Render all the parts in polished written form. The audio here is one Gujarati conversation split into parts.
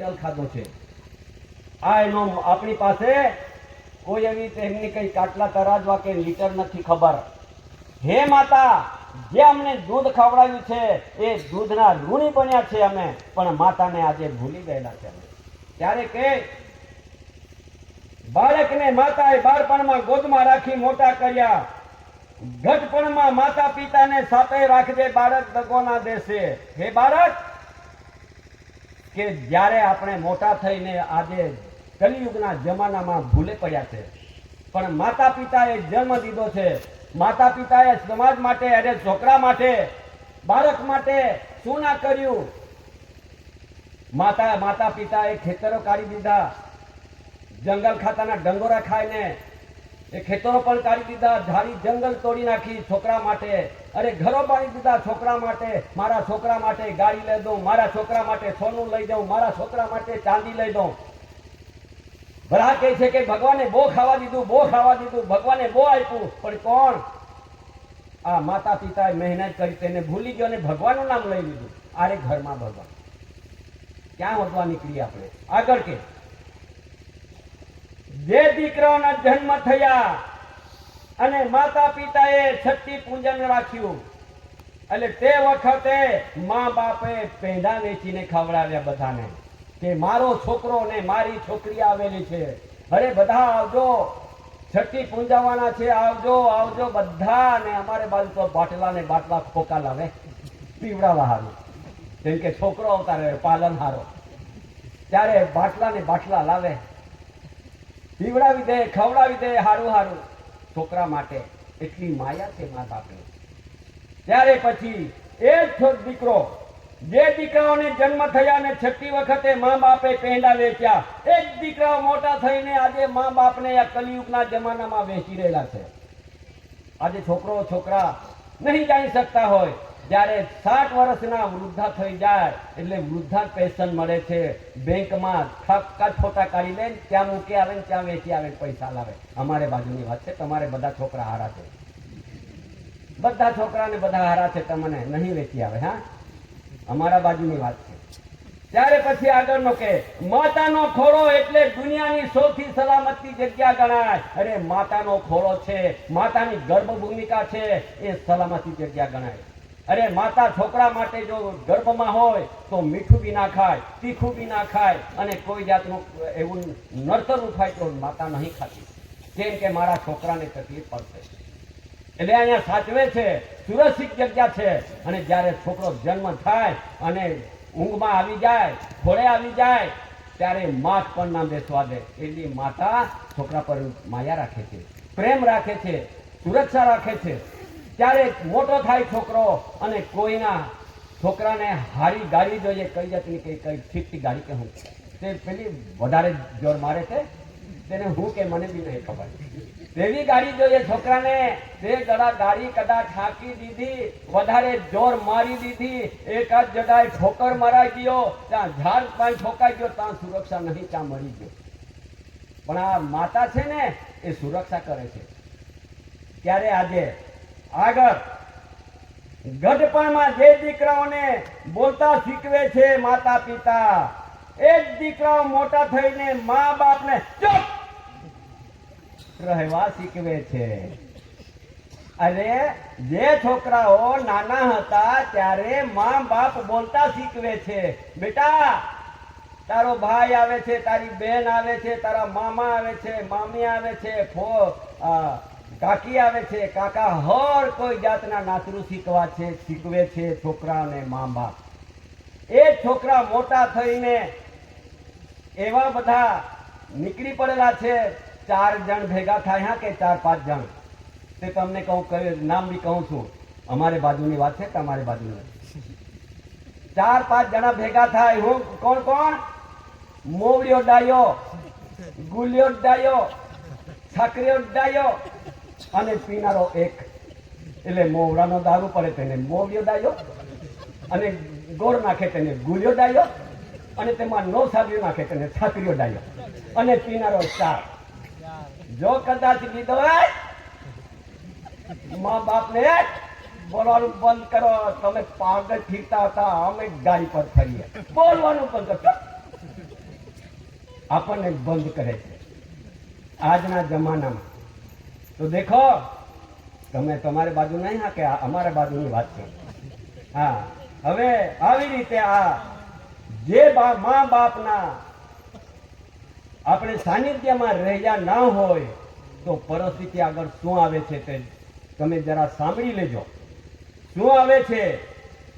લીટર ખાધો છે. આ એનો આપણી પાસે કોઈ એવી એમની કઈ કાટલા તરાજવા કે લીટર નથી ખબર. હે માતા, જે અમને દૂધ ખવડાવ્યું છે એ દૂધના ઋણી બન્યા છે અમે, પણ માતાને આજે ભૂલી ગયેલા છે. ત્યારે કે બાળકને માતાએ બાળપણમાં ગોદમાં રાખી મોટા કર્યા, ઘટપણમાં માતા પિતાને સાથે રાખજે, બાળક દગો ના દેશે. હે બાળક, કે જ્યારે આપણે મોટા થઈને આજે કલિયુગના જમાનામાં ભૂલે પડ્યા છે, પણ માતા પિતાએ જન્મ દીધો છે. માતા પિતાએ સમાજ માટે, અરે છોકરા માટે, બાળક માટે શું ના કર્યું? માતા પિતાએ ખેતરો કાઢી દીધા, જંગલ ખાતાના ડંગોરા ખાઈને એ ખેતરો પણ કાઢી દીધા, ઝાડી જંગલ તોડી નાખી છોકરા માટે. અરે ઘરો બાંધી દીધા છોકરા માટે. મારા છોકરા માટે ગાડી લઈ દઉં, મારા છોકરા માટે સોનું લઈ દઉં, મારા છોકરા માટે ચાંદી લઈ દઉં. ભલા કહે છે કે ભગવાને બહુ ખાવા દીધું, બહુ ખાવા દીધું, ભગવાને બહુ આપ્યું, પણ કોણ? આ માતા પિતાએ મહેનત કરી તેને ભૂલી ગયો અને ભગવાનનું નામ લઈ લીધું. આરે ઘરમાં ભગવાન ક્યાં હોદવા નીકળી આપણે? આગળ કે જે દીકરાઓના જન્મ થયા અને માતા પિતાએ છઠ્ઠી પૂજન રાખ્યું, એટલે તે વખતે મા બાપે પેંડા વેચીને ખવડાવ્યા બધાને કે મારો છોકરો ને મારી છોકરી આવેલી છે, અરે બધા આવજો, છઠ્ઠી પૂંજાવાના છે, આવજો આવજો બધા. ને અમારે બાજુ તો બાટલા ને બાટલા ખોકા લાવે પીવડાવા હારું, કેમ કે છોકરો અવતારે પાલન હારો, ત્યારે બાટલા ને બાટલા લાવે, પીવડાવી દે, ખવડાવી દે, હારું હારું છોકરા માટે. એટલી માયા છે મા બાપની. ત્યારે પછી એ જ દીકરો, જે દીકરાઓને જન્મ થયા ને છઠ્ઠી વખતે મા બાપે પેંડા વેચ્યા, એ જ દીકરાઓ મોટા થઈને આજે મા બાપને આ કલિયુગના જમાનામાં વેચી રહેલા છે. આજે છોકરા નહીં જાણી શકતા હોય, જ્યારે 60 વર્ષના વૃદ્ધા થઈ જાય એટલે વૃદ્ધા પેન્શન મળે છે. બેંકમાં ફોટા કાઢી લે, ત્યાં મૂકી આવે, ત્યાં વેચી આવે, પૈસા લાવે. અમારે બાજુની વાત છે, તમારે બધા છોકરા હારા છે, બધા છોકરાને બધા હારા છે, તમને નહીં વેચી આવે. હા, અમારા બાજુની વાત છે. ત્યારે પછી આગળનો કે માતાનો ખોળો એટલે દુનિયાની સૌથી સલામતી જગ્યા ગણાય. અરે માતાનો ખોળો છે, માતાની ગર્ભભૂમિકા છે, એ સલામતી જગ્યા ગણાય. અરે માતા છોકરા માટે જો ગર્ભમાં હોય તો મીઠું બી ના ખાય, તીખું બી ના ખાય, અને કોઈ જાતનું એવું નડતરનું થાય તો માતા નહીં ખાતી, કેમ કે મારા છોકરાને તકલીફ પડશે. એટલે અહીંયા સાચવે છે, સુરક્ષિત જગ્યા છે. અને જ્યારે છોકરો જન્મ થાય અને ઊંઘમાં આવી જાય, ઘોડે આવી જાય, ત્યારે માથ પણ ના બેસવા દે. એટલી માતા છોકરા પર માયા રાખે છે, પ્રેમ રાખે છે, સુરક્ષા રાખે છે. ત્યારે મોટો થાય છોકરો અને કોઈના છોકરાને હારી ગાડી જોઈએ, કઈ જાતની કઈ ઠીકથી ગાડી કે હું તે પેલી વધારે જોર મારે છે, તેને હું કે મને બી નહીં ખબર. તેવી ગાડી જોઈએ છોકરાને, તે ગાડી કદાચ હાંકી દીધી, વધારે જોર મારી દીધી, એકાદ જગ્યાએ ઠોકર મરાઈ ગયો, ત્યાં ઝાડ પાણી ઠોકાઈ ગયો, ત્યાં સુરક્ષા નહીં, ત્યાં મરી ગયો. પણ આ માતા છે ને એ સુરક્ષા કરે છે. ત્યારે આજે આગળ ગઢપણમાં જે દીકરાઓને બોલતા શીખવે છે માતા પિતા, એ જ દીકરાઓ મોટા થઈને મા બાપને ચૂપ રહેવા શીખવે છે. અરે જે છોકરાઓ નાના હતા ત્યારે મા બાપ બોલતા શીખવે છે, બેટા તારો ભાઈ આવે છે, તારી બહેન આવે છે, તારા મામા આવે છે, મામી આવે છે, કાકી આવે છે, કાકા, હર કોઈ જાતના નાતરું શીખવે છે છોકરાને મા બાપ. એ છોકરા મોટા થઈને એવા બધા નીકળી પડેલા છે, 4 જણ ભેગા થાય, હા કે 4-5 જણ, તે તમને કહું, નામ બી કહું છું, અમારે બાજુની વાત છે, તમારી બાજુની વાત. 4-5 જણા ભેગા થાય. હું કોણ કોણ? મોવડીઓ ડાયો, ગુલિયો ડાયો, છાકરીઓ ડાયો અને પીનારો એક. એટલે મોવડાનો દારૂ પડે તેને મોવડીઓ ડાયો, અને ગોળ નાખે તેને ગુલિયો ડાયો, અને તેમાં નો સાબિયો નાખે તેને છાકરીઓ ડાયો, અને પીનારો 4. જો કદાચ લીધો હોય મા બાપને બોલવાનું બંધ કરો, તમે પાગલ ફીરતા હતા, અમે ગાડી પર ફરીએ, બોલવાનું બંધ કરો. આપણને બંધ કરે છે આજના જમાનામાં. તો દેખો, તમે તમારી બાજુ નહીં, હા કે અમારા બાજુની વાત કરો. હા, હવે આવી રીતે આ જે મા બાપના આપણે સાનિધ્યમાં રહ્યા ના હોય તો પરિસ્થિતિ આગળ શું આવે છે તે તમે જરા સાંભળી લેજો. શું આવે છે?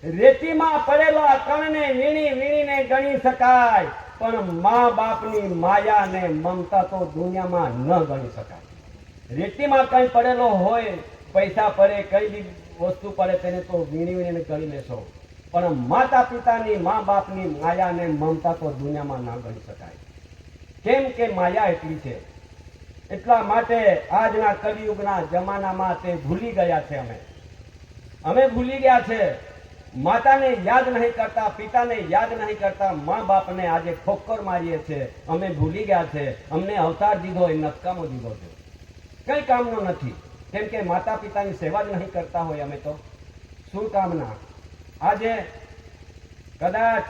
રેતીમાં પડેલા કણને વીણી વીણીને ગણી શકાય, પણ મા બાપની માયા ને મમતા તો દુનિયામાં ન ગણી શકાય. રેતીમાં કઈ પડેલો હોય, પૈસા પડે, કઈ બી વસ્તુ પડે, તેને તો વીણી વીણીને ગણી લેશો, પણ માતા પિતાની મા બાપની માયા ને મમતા તો દુનિયામાં ના ગણી શકાય. કેમ કે માયા એટલી છે. એટલા માટે આજના કલિયુગના જમાનામાં તે ભૂલી ગયા છે. અમે ભૂલી ગયા છે. માતાને યાદ નહીં કરતા, પિતાને યાદ નહીં કરતા, મા બાપને આજે ઠોક્કર મારીએ છીએ. અમે ભૂલી ગયા છે. અમને અવતાર દીધો એ નકામો દીધો છે, કઈ કામનો નથી. કેમ કે માતા પિતાની સેવા જ નહીં કરતા હોય અમે તો શું કામના. આજે કદાચ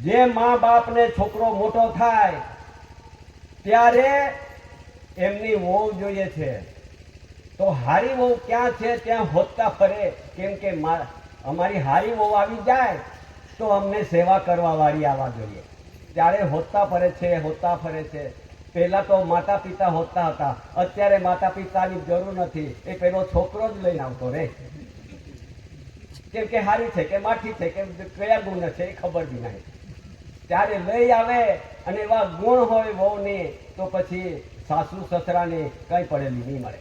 જે મા બાપને છોકરો મોટો થાય ત્યારે એમની વહુ જોઈએ છે, તો હારી વહુ ક્યાં છે ત્યાં હોતતા ફરે. કેમ કે અમારી હારી વહુ આવી જાય તો અમને સેવા કરવા વાળી આવવા જોઈએ, ત્યારે હોતતા ફરે છે, હોતતા ફરે છે. પહેલા તો માતા પિતા હોતા હતા, અત્યારે માતા પિતાની જરૂર નથી. એ પેલો છોકરો જ લઈને આવતો રે. કેમ કે હારી છે કે માઠી છે કે કયા ગુણ છે એ ખબર બી નહીં. ત્યારે લઈ આવે અને એવા ગુણ હોય વહુની, તો પછી સાસુ સસરાને કઈ પડેલી નહીં મળે.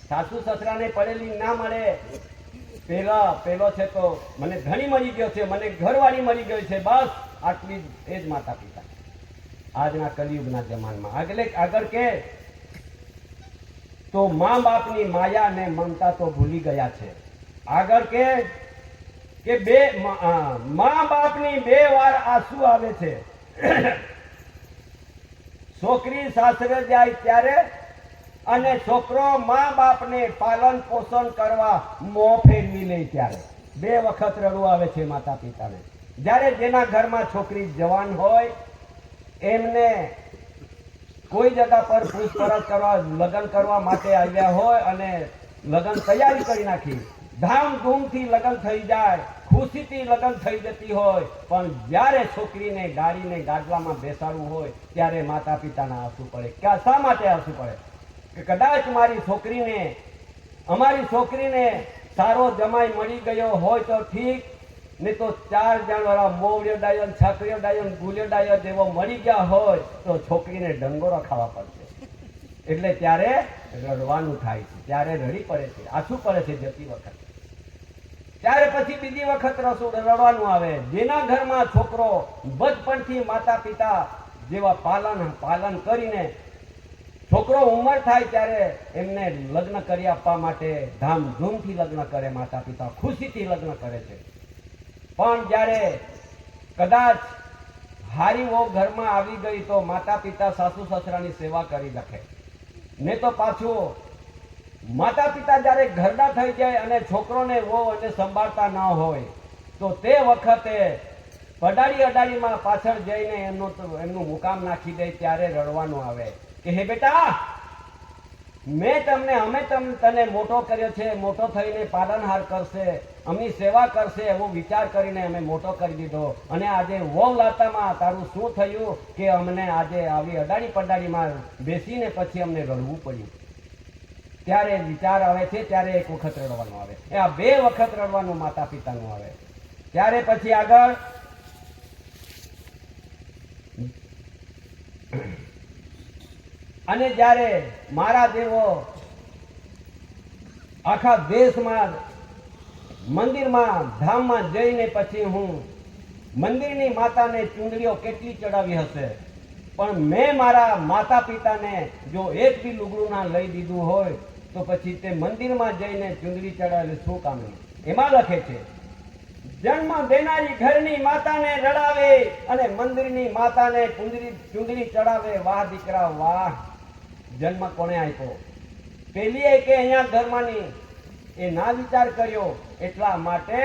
સાસુ સસરાને પડેલી ના મળે. પેલો છે તો મને ધણી મળી ગયો છે, મને ઘરવાળી મળી ગઈ છે, બસ આટલી એ જ માતા પિતા આજના કલિયુગના જમાનામાં. આગળ કે તો મા બાપની માયા ને મમતા તો ભૂલી ગયા છે. આગળ કે મા બાપની 2 વાર આંસુ આવે છે. છોકરી સાસરે જાય ત્યારે અને છોકરો મા બાપને પાલન પોષણ કરવા મોં ફેરવી લે ત્યારે 2 વખત રડવું આવે છે માતા પિતાને. જ્યારે જેના ઘરમાં છોકરી જવાન હોય એમને કોઈ જગ્યા પર પૂછપરછ કરવા, લગ્ન કરવા માટે આવ્યા હોય અને લગ્ન તૈયારી કરી નાખી, ધામધૂમથી લગ્ન થઈ જાય, ખુશીથી લગ્ન થઈ જતી હોય, પણ જ્યારે છોકરીને ગાડીને ગાડલામાં બેસાડવું હોય ત્યારે માતા પિતાના આંસુ પડે. શા માટે આંસુ પડે? કે કદાચ અમારી છોકરીને સારો જમાઈ મળી ગયો હોય તો ઠીક, ને તો 4 જણ વાળા મોવડ્યો ડાયો, છાકરીઓ ડાયો, ગુલિયો ડાયો જેવો મળી ગયા હોય તો છોકરીને ડંગોરો ખાવા પડશે. એટલે ત્યારે રડવાનું થાય છે, ત્યારે રડી પડે છે, આંસુ પડે છે જતી વખત. ત્યારે પછી બીજી વખત રડવાનું આવે. જેના ઘરમાં છોકરો બચપણથી માતા પિતા જેવા પાલન કરીને છોકરો ઉંમર થાય ત્યારે એમને લગ્ન કરી આપવા માટે ધામધૂમથી લગ્ન કરે માતા પિતા, ખુશીથી લગ્ન કરે છે. પણ જ્યારે કદાચ હારી વહુ ઘરમાં આવી ગઈ તો માતા પિતા સાસુ સસરાની સેવા કરી રાખે. ને તો પાછું માતા પિતા જ્યારે ઘરડા થઈ જાય અને છોકરોને વહુ અને સંભાળતા ન હોય તો તે વખતે પડાડી અડાડીમાં પાછળ જઈને એમનું મુકામ નાખી દે ત્યારે રડવાનું આવે કે હે બેટા, અમે તને મોટો કર્યો છે, મોટો થઈને પાલનહાર કરશે, અમની સેવા કરશે એવો વિચાર કરીને અમે મોટો કરી દીધો, અને આજે વહુ લાતામાં તારું શું થયું કે અમને આજે આવી અડાડી પડાડીમાં બેસીને પછી અમને રડવું પડ્યું. ત્યારે વિચાર આવે છે, ત્યારે 1 વખત રડવાનું આવે. આ 2 વખત રડવાનું માતા પિતાનું આવે. ત્યારે પછી આગળ અને જ્યારે મારા જેવો આખા દેશમાં મંદિરમાં ધામમાં જઈને પછી હું મંદિરની માતાને ચૂંદડીઓ કેટલી ચડાવી હશે, પણ મેં મારા માતા પિતાને જો એક બી લુગડું ના લઈ દીધું હોય તો પછી તે મંદિરમાં જઈને ચૂંદડી ચડાવેલી શું કામની. એમાં લખે છે, જન્મ દેનારી ઘરની માતાને રડાવે અને મંદિરની માતાને ચૂંદડી ચડાવે. વાહ દીકરા વાહ, જન્મ કોને આપ્યો? પેલી કે અહીંયા ઘરમાંની એ ના વિચાર કર્યો. એટલા માટે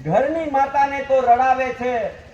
ઘરની માતાને તો રડાવે છે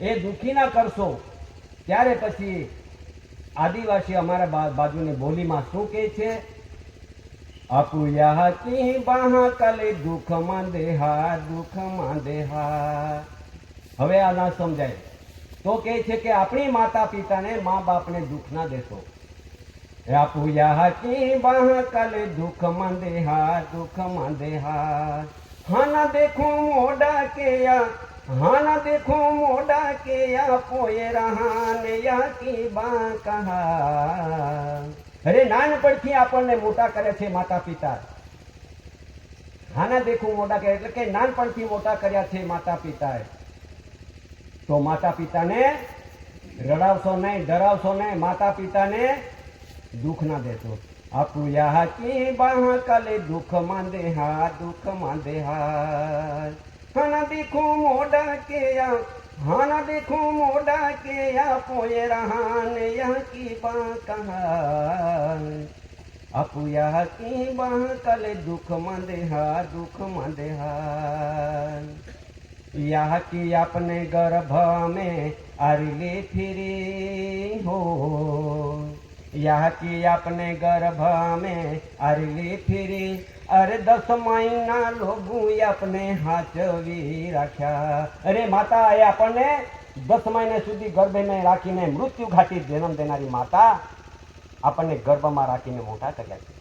એ દુઃખી ના કરશો ત્યારે પછી આદિવાસી અમારા બાજુની બોલીમાં શું કહે છે? અપુયા કી બાહ કલે દુઃખમાં દેહા, દુઃખમાં દેહા. હવે આ ના સમજાય તો કહે છે કે આપણી માતા પિતાને મા બાપને દુઃખ ના દેશો. અપુયા કી બાહ કલે દુઃખમાં દેહા, દુઃખમાં દેહા. હા ના દેખું મોડા કે हाँ ना देखो मोड़ा के या पोए रहाने या की बा कहा. अरे નાનપણથી આપણને મોટા કરે છે માતા પિતા. હા ના દેખું મોટા કે એટલે કે નાનપણથી મોટા કર્યા છે માતા પિતાએ. તો માતા પિતાને રડાવશો નહીં, ડરાવશો નહીં, માતા પિતાને દુઃખ ના દેશો. અપુયા કી બાહ કલે દુઃખ માં દેહા, દુઃખ માં દેહા. हाँ देखो मोड़ा के हाँ देखो मोड़ा के पोए रहाने यहाँ की बा कहा. अपुया की बाह कले दुख मंदेहा, दुख मंदेहा. यह की अपने गर्भ में अरली फिरी हो, यह की अपने गर्भ में अरली फिरी. अरे 10 મહિના લોગુ આપને હાચવી રાખ્યા. અરે માતા એ આપણને 10 મહિના સુધી ગર્ભમાં રાખીને મૃત્યુ ઘાટી જન્મ દેનારી માતા આપણને ગર્ભમાં રાખીને મોટા કર્યા છે.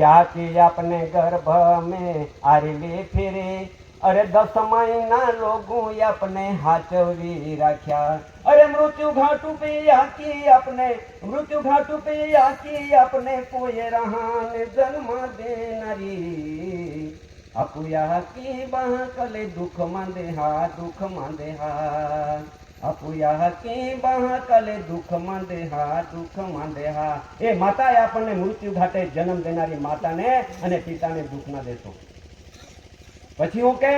યાકી આપને ગર્ભ મેં આરલી ફેરે. અરે 10 મહિના લોગુ આપને હાચવી રાખ્યા. अरे मृत्यु घाटू पे आकी अपने, मृत्यु घाटू पे आकी अपने पोए रहान जन्म देनारी. अपुया की बाह कले दुख मंदेहा, दुख मंदेहा. अपुया की बाह कले दुख मंदेहा, दुख मंदेहा. એ માતા આપણને મૃત્યુ ઘાટે જન્મ દેનારી માતાને અને પિતાને દુઃખ ના દેશો. પછી હું કે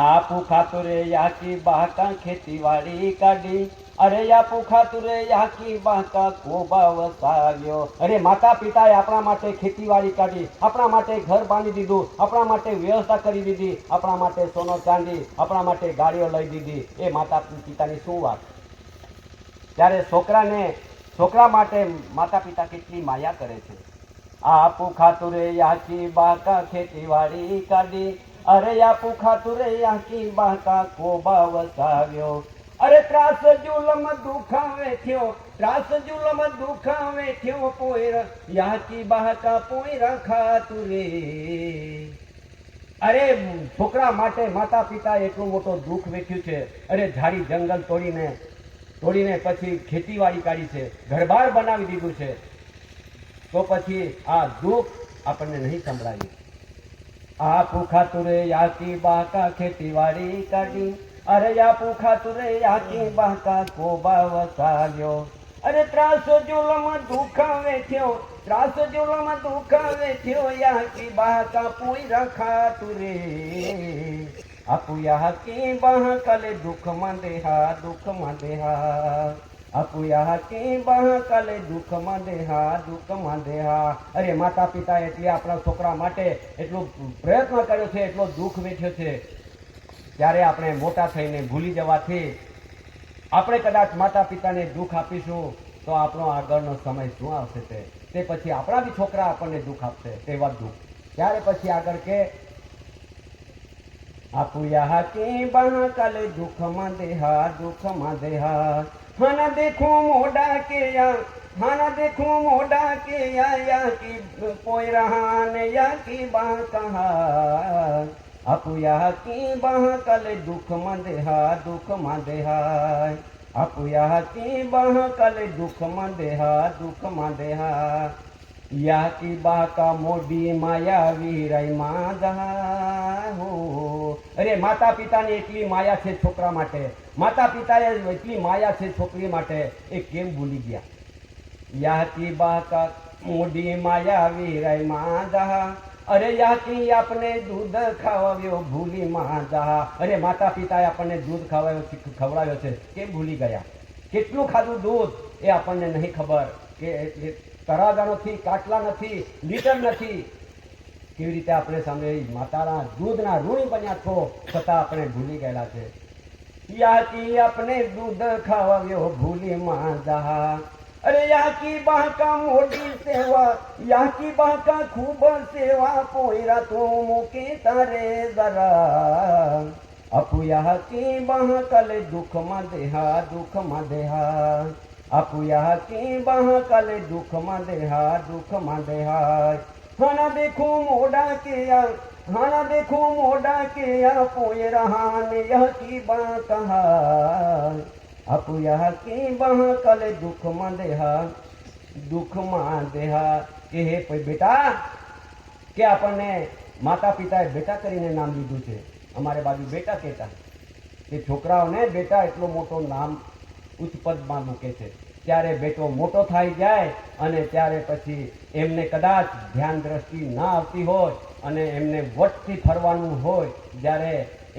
આપુ ખાતુરે યાકી બાકા ખેતીવાડી કાઢી. અરે આપુ ખાતુરે યાકી બાકા કોબા વસાવ્યો. અરે માતા પિતાએ આપણા માટે ખેતીવાડી કાઢી, આપણા માટે ઘર બાંધી દીધું, આપણા માટે વ્યવસ્થા કરી દીધી, આપણા માટે સોનો ચાંદી, આપણા માટે ગાડીઓ લઈ દીધી. એ માતા પિતાની શું વાત. ત્યારે છોકરા માટે માતા પિતા કેટલી માયા કરે છે. આપુ ખાતુરે યાકી બાકા ખેતીવાડી કાઢી. અરે આપુ ખાતુરે યાકી બાકા કોબા વસાવ્યો. અરે ત્રાસ જુલમ દુખાવે થયો, ત્રાસ જુલમ દુખાવે થયો પોઈર યાકી બાકા પોઈરા ખાતુરે. અરે છોકરા માટે માતા પિતા એટલું મોટો દુઃખ વેઠ્યું છે. અરે ઝાડી જંગલ તોડીને પછી ખેતીવાડી કાઢી છે, ઘરબાર બનાવી દીધું છે. તો પછી આ દુઃખ આપણને નહીં સંભળાવ્યું. આપુ ખાતુરે યાકી બાકા ખેતીવાડી કાઢી. અરે આપુ ખાતુરે યાકી બાકા કોબા વસાવ્યો. અરે ત્રાસ જુલમ દુખાવે થયો, ત્રાસ જુલમ દુખાવે થયો યાકી બાકા પોઈરા ખાતુરે. આપુ યાકી બાહ કલે દુઃખ મંદેહા, દુઃખ મંદેહા. અપુયા કી બાહ કલે દુઃખ મંદેહા, દુઃખ મંદેહા. અરે માતા પિતા એટલે આપણા છોકરા માટે એટલો પ્રયત્ન કર્યો છે, એટલો દુઃખ વેઠ્યો છે. ત્યારે આપણે મોટા થઈને ભૂલી જવાથી આપણે કદાચ માતા પિતાને દુઃખ આપીશું તો આપણો આગળનો સમય શું આવશે. તે પછી આપણા બી છોકરા આપણને દુઃખ આપશે, તેવા દુઃખ. ત્યારે પછી આગળ કે અપુયા કી બાહ કલે દુઃખ મંદેહા, દુઃખ મંદેહા. हाँ ना देखो मोड़ा के हाँ ना देखो मोड़ा के या की पोई रहाने या की बाह कहा. अपुया की बाह कले दुख मंदेहा, दुख मंदेहा. अपुया की बाह कले दुख मंदेहा, दुख मंदेहा. या की बाका मोडी माया વીરાઈ માધા હો. અરે માતા પિતાની એટલી માયા છે છોકરા માટે, માતા પિતાએ એટલી માયા છે છોકરી માટે, એ કેમ ભૂલી ગયા. યા કી બાકા મોડી માયા વીરાઈ માધા. અરે યાકી આપને દૂધ ખવડાવ્યો ભૂલી માધા. અરે માતા પિતાએ આપણને દૂધ ખવડાવ્યો છે, કેમ ભૂલી ગયા. કેટલું ખાધું દૂધ એ આપણને નહીં ખબર. કે તરાગા નથી, કાટલા નથી, લીટર નથી, કેવી રીતે આપણે સામે માતાના દૂધના ઋણી બન્યા છો છતાં આપણે ભૂલી ગયેલા છે. યાકી આપણે દૂધ ખાવાવ્યો ભૂલી માંદા, અરે યાકી બાકા મોટી સેવા, યાકી બાકા ખૂબ સેવા, પોયરા તો મૂકી તારે જરા, આપુ યાકી બાકલે દુઃખમાં દેહા, દુઃખમાં દેહા, આપુ યાકી બાકલે દુઃખમાં દેહા, દુઃખમાં દેહા. खाना देखो मोड़ा के या, खाना देखो मोड़ा के या, पोए रहा ने यह की बात कहा, अप यह की बह कल दुख में देहा, दुख में देहा. કે હે બેટા, કે આપણને માતા પિતાએ બેટા કરીને નામ લીધું છે. અમારે બાજુ બેટા કહેતા કે છોકરાઓને બેટા એટલો મોટો નામ ઉચ્ચ પદમાં મૂકે છે. ત્યારે બેટો મોટો થઈ જાય અને ત્યારે પછી એમને કદાચ ધ્યાન દ્રષ્ટિ ના આવતી હોય અને એમને વટથી ફરવાનું હોય, જ્યારે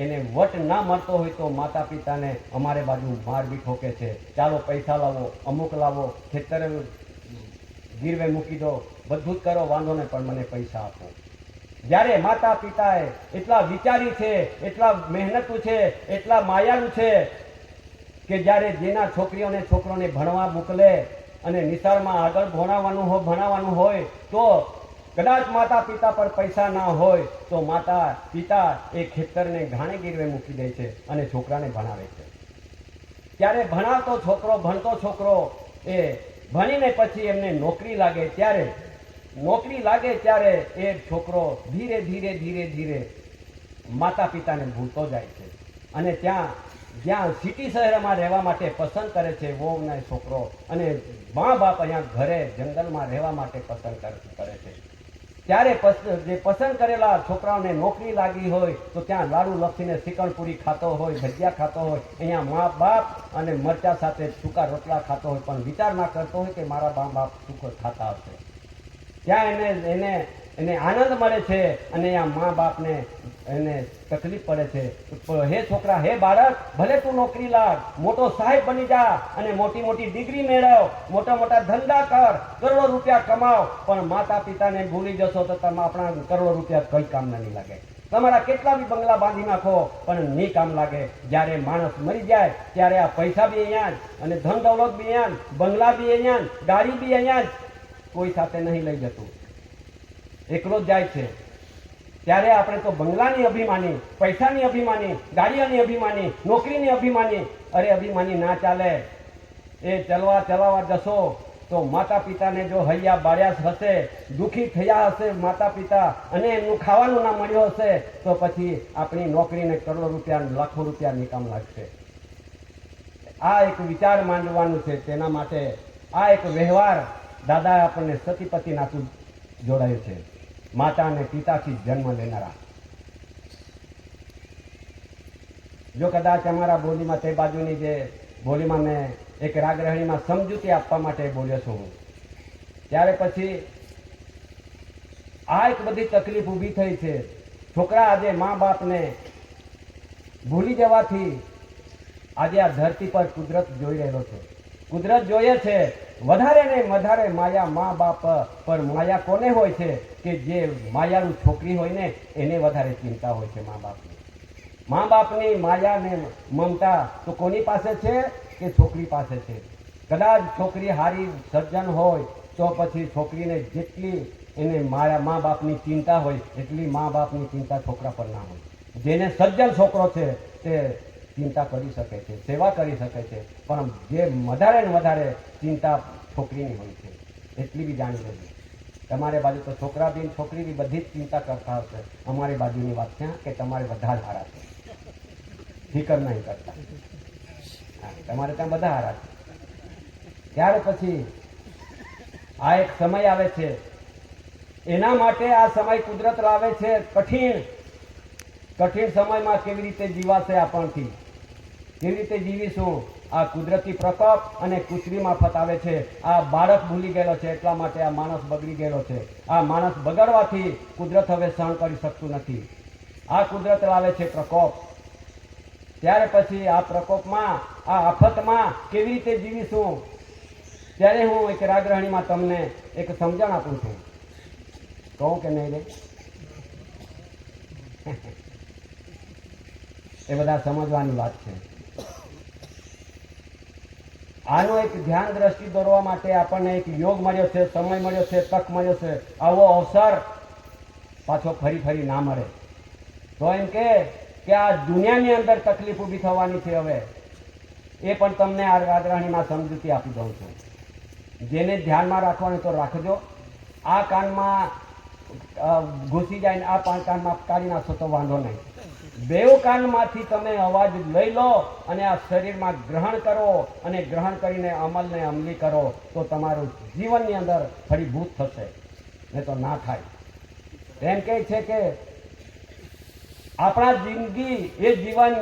એને વટ ના મળતો હોય તો માતા પિતાને અમારે બાજુ માર બી ઠોકે છે. ચાલો પૈસા લાવો, અમુક લાવો, ખેતર ગીરવે મૂકી દો, બધું જ કરો, વાંધો નહીં, પણ મને પૈસા આપો. જ્યારે માતા પિતાએ એટલા વિચારી છે, એટલા મહેનતુ છે, એટલા માયાળુ છે કે જ્યારે જેના છોકરીઓને છોકરોને ભણવા મોકલે અને નિશાળમાં આગળ ભણાવવાનું હોય તો કદાચ માતા પિતા પર પૈસા ના હોય તો માતા પિતા એ ખેતરને ઘાણે ગીરવે મૂકી દે છે અને છોકરાને ભણાવે છે. ત્યારે ભણતો છોકરો એ ભણીને પછી એમને નોકરી લાગે ત્યારે એ છોકરો ધીરે ધીરે માતા પિતાને ભૂલતો જાય છે અને જ્યાં સિટી શહેરમાં રહેવા માટે પસંદ કરે છે વહુ ને છોકરો, અને મા બાપ અહીંયા ઘરે જંગલમાં રહેવા માટે પસંદ કરે છે. ત્યારે જે પસંદ કરેલા છોકરાઓને નોકરી લાગી હોય તો ત્યાં લાડુ લપસીને શિકણપુરી ખાતો હોય, ભજીયા ખાતો હોય, અહીંયા મા બાપ અને મરચા સાથે સૂકા રોટલા ખાતો હોય, પણ વિચાર ના કરતો હોય કે મારા મા બાપ શું ખાતા હશે. ત્યાં એને આનંદ મળે છે અને અહીંયા મા બાપને એને તકલીફ પડે છે. હે છોકરા, હે બાળક, ભલે તું નોકરી લાગ, મોટો સાહેબ બની જા અને મોટી મોટી ડિગ્રી મેળવ, મોટા મોટા ધંધા કર, કરોડો રૂપિયા કમાવ, પણ માતા પિતાને ભૂલી જશો તો તમે આપણા કરોડો રૂપિયા કઈ કામ નહીં લાગે. તમારા કેટલા બી બંગલા બાંધી નાખો પણ નહીં કામ લાગે. જ્યારે માણસ મરી જાય ત્યારે આ પૈસા બી અહીંયા જ, અને ધન દૌલત બી અહીંયા જ, બંગલા બી અહીંયા જ, ગાડી બી અહીંયા જ, કોઈ સાથે નહીં લઈ જતું, એકલો જ જાય છે. ત્યારે આપણે તો બંગલાની અભિમાની, પૈસાની અભિમાની, ગાડીઓની અભિમાની, નોકરીની અભિમાની. અરે અભિમાની ના ચાલે. એ ચલાવવા જશો તો માતા પિતાને જો હૈયા બાળ્યા હશે, દુઃખી થયા હશે માતા પિતા, અને એમનું ખાવાનું ના મળ્યું હશે તો પછી આપણી નોકરીને કરોડો રૂપિયા, લાખો રૂપિયા નિકામ લાગશે. આ એક વિચાર માંડવાનું છે. તેના માટે આ એક વ્યવહાર દાદાએ આપણને સતીપતિ નાતું જોડાયું છે. માતા અને પિતાથી જન્મ લેનારા. જો કદાચ અમારા બોલીમાં તે બાજુની જે બોલીમાં મેં એક રાગરહણીમાં સમજૂતી આપવા માટે બોલ્યો છું હું, ત્યારે પછી આ એક બધી તકલીફ ઊભી થઈ છે. છોકરા આજે મા બાપને ભૂલી જવાથી આજે આ ધરતી પર કુદરત જોઈ રહેલો છે. કુદરત જોઈએ છે વધારે ને વધારે માયા મા બાપ પર. માયા કોને હોય છે? કે જે માયાનું છોકરી હોય ને એને વધારે ચિંતા હોય છે મા બાપની. મા બાપની માયા ને મમતા તો કોની પાસે છે? કે છોકરી પાસે છે. કદાચ છોકરી હારી સજ્જન હોય તો પછી છોકરીને જેટલી એને મા બાપની ચિંતા હોય એટલી મા બાપની ચિંતા છોકરા પર ના હોય. જેને સજ્જન છોકરો છે તે ચિંતા કરી શકે છે, સેવા કરી શકે છે, પણ જે વધારે ને વધારે ચિંતા છોકરીની હોય છે એટલી બી જાણી લેવી. તમારે બાજુ તો છોકરા બી છોકરી બી બધી જ ચિંતા કરતા હશે. અમારી બાજુની વાત છે કે તમારે બધા જ હારા છે, ફિકર નહીં કરતા. તમારે ત્યાં બધા હારા છે. ત્યાર પછી આ એક સમય આવે છે, એના માટે આ સમય કુદરત લાવે છે. કઠિન સમયમાં કેવી રીતે જીવાશે આપણથી, કેવી રીતે જીવીશું? આ કુદરતી પ્રકોપ અને કૃત્રિમ આફત આવે છે. આ બાળક ભૂલી ગયેલો છે એટલા માટે આ માણસ બગડી ગયેલો છે. આ માણસ બગડવાથી કુદરત હવે સહન કરી શકતું નથી. આ કુદરત લાવે છે પ્રકોપ. ત્યારે પછી આ પ્રકોપમાં, આ આફતમાં કેવી રીતે જીવીશું? ત્યારે હું એક રાગરહણીમાં તમને એક સમજણ આપું છું. કહું કે નહીં રે? એ બધા સમજવાની વાત છે. આનો એક ધ્યાન દ્રષ્ટિ દોરવા માટે આપણને એક યોગ મળ્યો છે, સમય મળ્યો છે, તક મળ્યો છે. આવો અવસર પાછો ફરી ફરી ના મળે. તો એમ કે આ દુનિયાની અંદર તકલીફ ઊભી થવાની છે. હવે એ પણ તમને આ આગ્રહણીમાં સમજૂતી આપી દઉં છું. જેને ધ્યાનમાં રાખવાનું તો રાખજો. આ કાનમાં ઘૂસી જાય ને આ કાનમાં કાઢી નાખશો તો વાંધો નહીં. બેઉ કાનમાંથી તમે અવાજ લઈ લો અને આ શરીરમાં ગ્રહણ કરો અને ગ્રહણ કરીને અમલને અમલી કરો તો તમારું જીવનની અંદર ફળીભૂત થશે, નહીં તો ના થાય. એમ કહે છે કે આપણા જિંદગી એ જીવન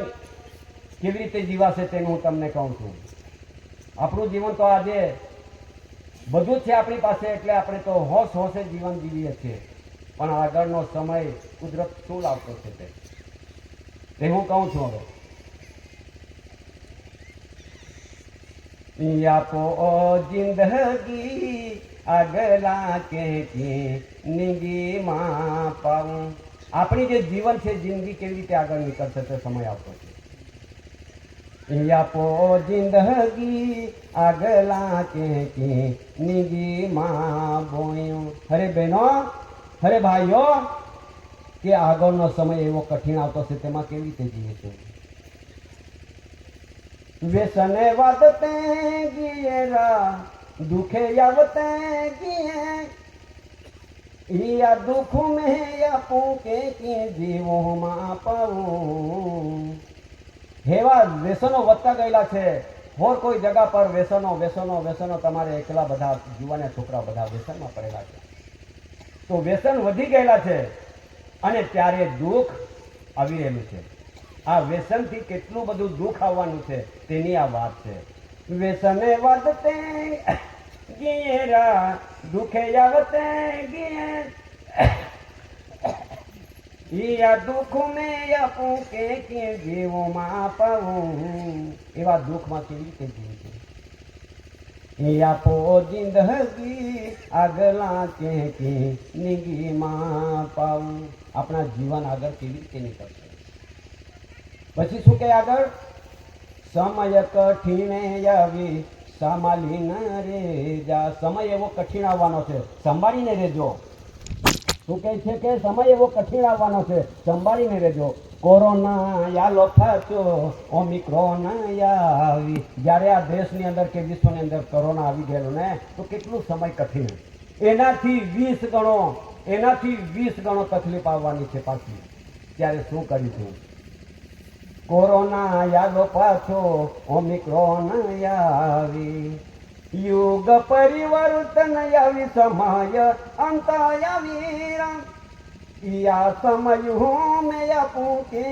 કેવી રીતે જીવાશે તેનું હું તમને કહું છું. આપણું જીવન તો આજે બધું જ છે આપણી પાસે, એટલે આપણે તો હોશ હોશે જીવન જીવીએ છીએ. પણ આગળનો સમય કુદરત શું લાવતો છે તે હું કહું છું. હવે આપો જિંદગી આગલા કે નિગી માં પાઉં. આપણી જે જીવન છે, જિંદગી કેવી રીતે આગળ નીકળશે તે સમય આવતો છે. આપો જિંદગી આગલા કે નિગી માં બોયું. અરે બહેનો, અરે ભાઈઓ, કે આગળનો સમય એવો કઠિન આવતો છે, તેમાં કેવી રીતે જીવીશું? વ્યસને વાદતે ગિયેરા દુખે આવતે ગિયે યા દુઃખ મેં આપું કે જીવો માં પાઉં. એવા વ્યસનો વધતા ગયેલા છે. હોર કોઈ જગા પર વ્યસનો વ્યસનો વ્યસનો. તમારે એકલા બધા યુવાના છોકરા બધા વ્યસનમાં પડેલા છે. તો વ્યસન વધી ગયેલા છે અને ત્યારે દુઃખ આવી રહેલું છે. આ વ્યસનથી કેટલું બધું દુઃખ આવવાનું છે તેની આ વાત છે. વ્યસને વધતે ગિયેરા દુઃખે આવતે ગિયે યા દુઃખ મેં આપું કે જીવોમાં પાઉં. એવા દુઃખમાં કેવી રીતે જીવું? આપો જિંદગી આગલા કે નિગી માં પાઉં. આપણા જીવન આગળ કેવી રીતે નીકળશે? પછી શું કે આગળ? સમય કઠિને આવી સંભાળી ન રેજા. સમય એવો કઠિન આવવાનો છે, સંભાળીને રહેજો. શું કહે છે કે સમય એવો કઠિન આવવાનો છે, સંભાળીને રહેજો. કોરોના યાલો ફાચો ઓમિક્રોન આવી. જ્યારે આ દેશની અંદર કે વિશ્વની અંદર કોરોના આવી ગયેલો ને, તો કેટલું સમય કઠિન. એનાથી 20 ગણો તકલીફ આવવાની છે પાછી. ત્યારે શું કરીશું? કોરોના યાલો પાછો ઓમિક્રોન આવી. યુગ પરિવર્તન આવી સમય અંત આવી. યા સમય હું મેં આપું કે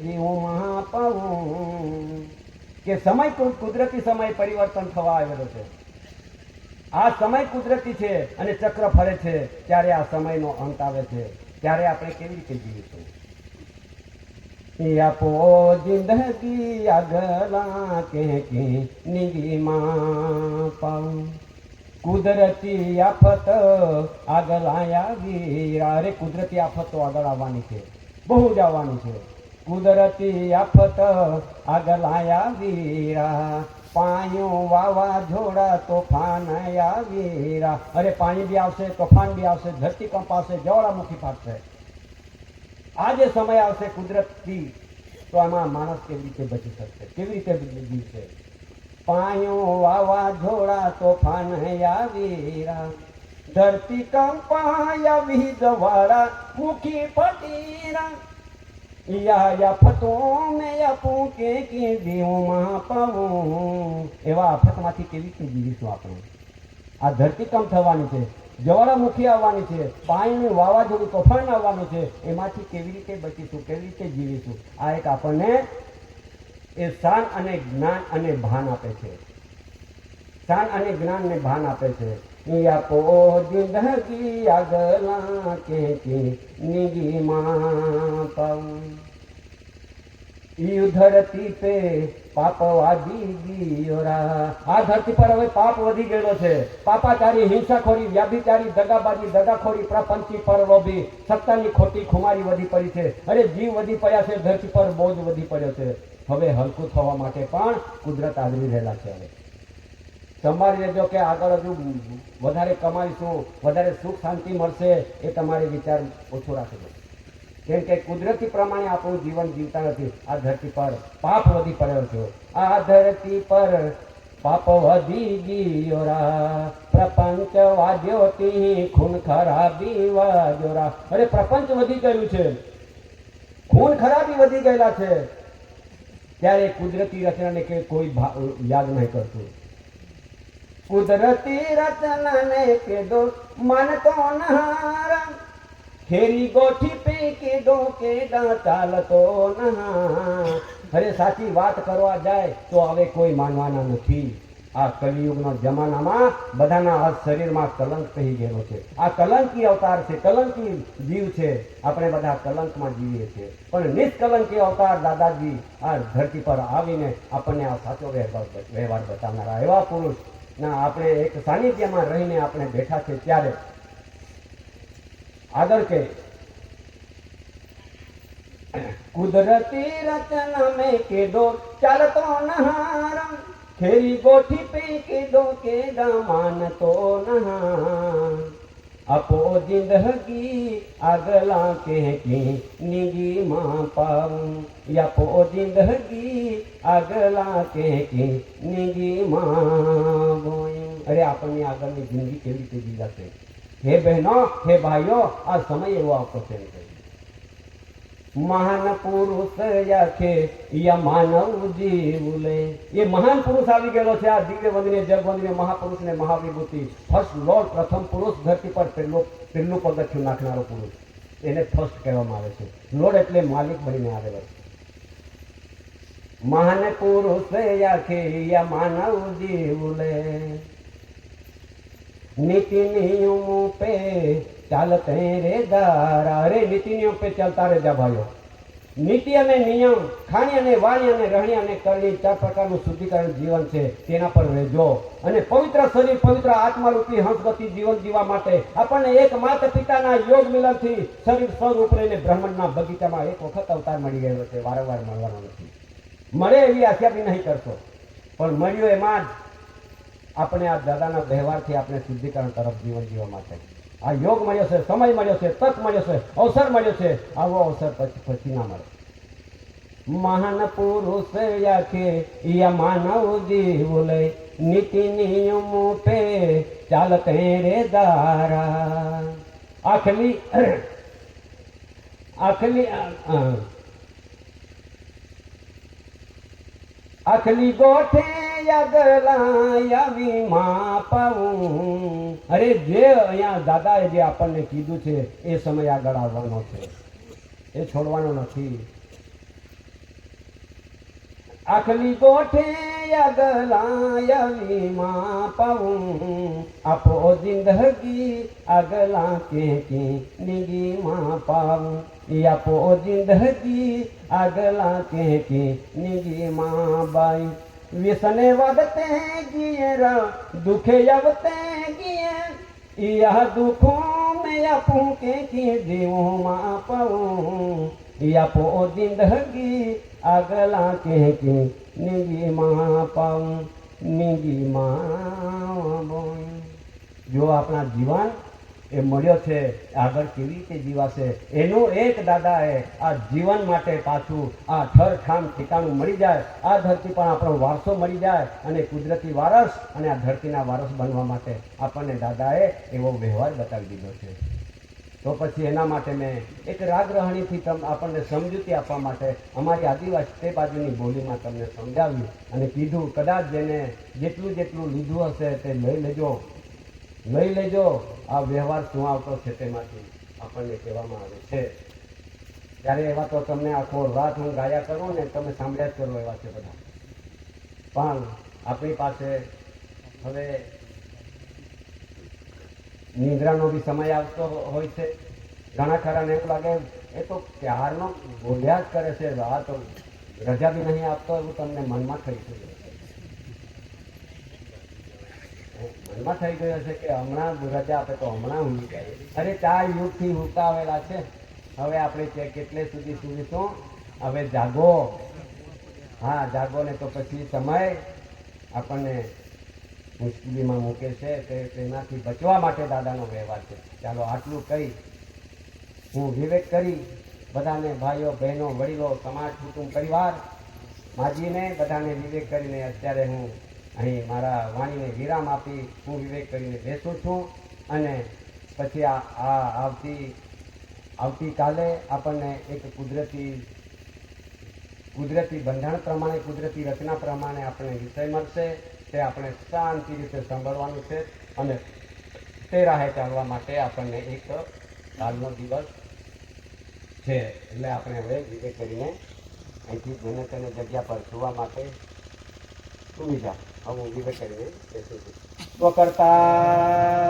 જીવમાં પાઉં. કે સમય કુદરતી સમય પરિવર્તન થવા આવેલો છે. આ સમય કુદરતી છે અને ચક્ર ફરે છે. ત્યારે આ સમયનો અંત આવે છે. ત્યારે આપણે કેવી રીતે જીવીશું? આપો જિંદગી આગલા કે નિગી માં પાઉં. કુદરતી આફત આગળ આવી. અરે કુદરતી આફતો આગળ આવવાની છે, બહુ જ આવવાની છે. કુદરતી આફત આગળ આવી. પાયું વાવાઝોડા તોફાન આવી. અરે પાણી બી આવશે, તોફાન બી આવશે, ધરતીકંપ આવશે, જ્વાળામુખી ફાટશે. આ જે સમય આવશે કુદરતી, તો આમાં માણસ કેવી રીતે બચી શકશે? કેવી રીતે જીવશે? પાયું વાવાઝોડા તોફાન આવી. ધરતી કંપાયા વીજવાળા મુખી ફટીરા. યા ફતો મેં આપું કે જીવમાં પાઉં. એવા આફતમાંથી કેવી રીતે જીવીશું આપણે? આ ધરતીકંપ થવાની છે, જ્વાળામુખી આવવાની છે, પાણીનું વાવાઝોડું તોફાન આવવાનું છે. એમાંથી કેવી રીતે બચીશું? કેવી રીતે જીવીશું? આ એક આપણને એ શાન અને જ્ઞાન અને ભાન આપે છે. શાન અને જ્ઞાન ને ભાન આપે છે. આપો જિંદગી આગલા કે નિગી માં પાઉં. ધરતી पे પાપ વાદી ગિયોરા. આ ધરતી પર હવે પાપ વધી ગયેલો છે. પાપાચારી, હિંસાખોરી, વ્યાભિચારી, દગાબાજી, દગાખોરી, પ્રપંચી, પરલોભી, સત્તાની ખોટી ખુમારી વધી પડી છે. અરે જીવ વધી પડ્યા છે. ધરતી પર બોજ વધી પડ્યો છે. હવે હલકું થવા માટે પણ કુદરત આદરી રહેલા છે. હવે સંભાળી લેજો કે આગળ હજુ વધારે કમાઈશું, વધારે સુખ શાંતિ મળશે, એ તમારે વિચાર ઓછો રાખજો. કેમ કે કુદરતી પ્રમાણે આપણું જીવન જીવતા નથી. આ ધરતી પર પાપ વધી પડ્યો છે. આ ધરતી પર પાપ વધી ગિયોરા. પ્રપંચ વાદ્યોતી ખૂન ખરાબી વાદ્યોરા. અરે પ્રપંચ વધી ગયું છે, ખૂન ખરાબી વધી ગયેલા છે. ત્યારે કુદરતી રચનાને કે કોઈ યાદ નહીં કરતું. કુદરતી રચનાને કે દો માનતો નહારા. ખેરી ગોઠી પૈકી ડોકે ચાલતો નહા. અરે સાચી વાત કરવા જાય તો હવે કોઈ માનવાના નથી. આ કલિયુગના જમાનામાં બધાના આ શરીરમાં કલંક કહી ગયેલો છે. આ કલંકી અવતાર છે, કલંકી જીવ છે. આપણે બધા કલંકમાં જીવીએ છીએ, પણ નિષ્કલંકી અવતાર દાદાજી આ ધરતી પર આવીને આપણને આ સાચો વ્યવહાર બતાવનારા એવા પુરુષ ના આપણે એક સાનિધ્યમાં રહીને આપણે બેઠા છે. ત્યારે આગળ કે કુદરતી રચના મેં કેડો ચાલતો નહારમ. ખેરી ગોઠી પૈકી ડોકે માનતો નહા. अपो जिंदगी अगला के निगी मां पाऊं. अपो जिंदगी अगला के निगी मां बोयूं. अरे આપણને આગળની જિંદગી કેવી રીતે જીવાશે? હે બહેનો, હે ભાઈઓ, આ સમય એવો આવતો છે. મહાન પુરુષ યાખે યા માનવ જીવ લે. એ મહાન પુરુષ આવી ગયેલો છે. આ દિવ્ય વંદનીય જગ વંદનીય મહાપુરુષ ને મહાવિભૂતિ ફર્સ્ટ લોર્ડ, પ્રથમ પુરુષ, ધરતી પર પહેલું પગથિયું નાખનારો પુરુષ, એને ફર્સ્ટ કહેવામાં આવે છે. લોર્ડ એટલે માલિક બનીને આવેલો છે. મહાન પુરુષ યાખે યા માનવ જીવ લે. નીતિ નિયમો पे ચાલતે રે દારા. અરે નીતિ નિયમ पे ચાલતા રહેજા ભાઈઓ. નીતિ અને નિયમ, ખાણી અને વાણી અને રહેણી અને કરણી, 4 પ્રકારનું શુદ્ધિકરણ જીવન છે. તેના પર રહેજો. અને પવિત્ર શરીર, પવિત્ર આત્મારૂપી હંસગતિ જીવન જીવવા માટે આપણને એક માતા પિતાના યોગ મિલનથી શરીર સ્વરૂપ રહીને બ્રહ્માંડના બગીચામાં એક વખત અવતાર મળી ગયેલો છે. વારંવાર મળવાનો નથી. મળે એવી આશા બી નહીં કરશો, પણ મળ્યો એમાં જ આપણે આ દાદાના વ્યવહારથી આપણે શુદ્ધિકરણ તરફ જીવન જીવવા માટે આ યોગ મળ્યો છે, સમય મળ્યો છે, તક મળ્યો છે, અવસર મળ્યો છે. આવો અવસર પછી ના મળે. મહાન પુરુષ યાખે યા માનવ જીવ લે. નીતિ નિયમો पे ચાલતે રે દારા. આખલી આખલી ગોઠે યગલાયા માં પાઉં. અરે જે અહીંયા દાદાએ જે આપણને કીધું છે એ સમય આગળ આવવાનો છે, એ છોડવાનો નથી. આખલી ગોઠે યગલાયા માં પાઉં. આપો જિંદગી આગલા કે નિગી માં પાઉં. આપો જિંદગી આગલા કે નિગી માં બાઈ. व्यसने वदते गियर दुखे यवते गियर. यह दुखों में अपू के जीवों मां पाऊं. अपो जिंदगी अगला के निगी मां पाऊं. निगी मां बोऊं. जो अपना जीवन એ મળ્યો છે, આગળ કેવી રીતે જીવાશે એનું એક દાદાએ આ જીવન માટે પાછું આ ઠરઠામ ઠેકાણું મળી જાય, આ ધરતી પર આપણો વારસો મળી જાય અને કુદરતી વારસ અને આ ધરતીના વારસ બનવા માટે આપણને દાદાએ એવો વ્યવહાર બતાવી દીધો છે. તો પછી એના માટે મેં એક રાગ રહણીથી આપણને સમજૂતી આપવા માટે અમારી આદિવાસી તે બાજુની બોલીમાં તમને સમજાવ્યું અને કીધું કદાચ જેને જેટલું જેટલું લીધું હશે તે લઈ લેજો. આ વ્યવહાર શું આવતો છે તેમાંથી આપણને કહેવામાં આવે છે. ત્યારે એવા તો તમને આખો રાત હું ગાયા કરું ને તમે સાંભળ્યા જ કરો એવા છે બધા. પણ આપણી પાસે હવે નિંદ્રાનો બી સમય આવતો હોય છે. ઘણા ખરાને એવું લાગે એ તો પ્યારનો બોલ્યા જ કરે છે. આ તો રજા બી નહીં આપતો એવું તમને મનમાં થઈ ગયું મનમાં થઈ ગયું હશે કે હમણાં રજા આપે તો હમણાં ઊંઘી જાય. અરે 4 યુગથી હુકાવેલા છે, હવે આપણે કેટલે સુધી સુવીશું? હવે જાગો. હા જાગો, ને તો પછી સમય આપણને મુશ્કેલીમાં મૂકે છે. તેનાથી બચવા માટે દાદાનો વ્યવહાર છે. ચાલો આટલું કહી હું વિવેક કરી બધાને, ભાઈઓ બહેનો વડીલો સમાજ કુટુંબ પરિવાર માજીને બધાને વિવેક કરીને અત્યારે હું અહીં મારા વાણીને વિરામ આપી હું વિવેક કરીને બેસું છું. અને પછી આવતીકાલે આપણને એક કુદરતી બંધારણ પ્રમાણે, કુદરતી રચના પ્રમાણે આપણે વિષય મળશે. તે આપણે શાંતિ રીતે સાંભળવાનું છે અને તે રાહે ચાલવા માટે આપણને એક કાલનો દિવસ છે. એટલે આપણે હવે વિવેક કરીને અહીંથી જેને તેને જગ્યા પર સુવા માટે સુઈ જા. હવે હું વિવેક કરીને બેસું છું. સ્વકર્તા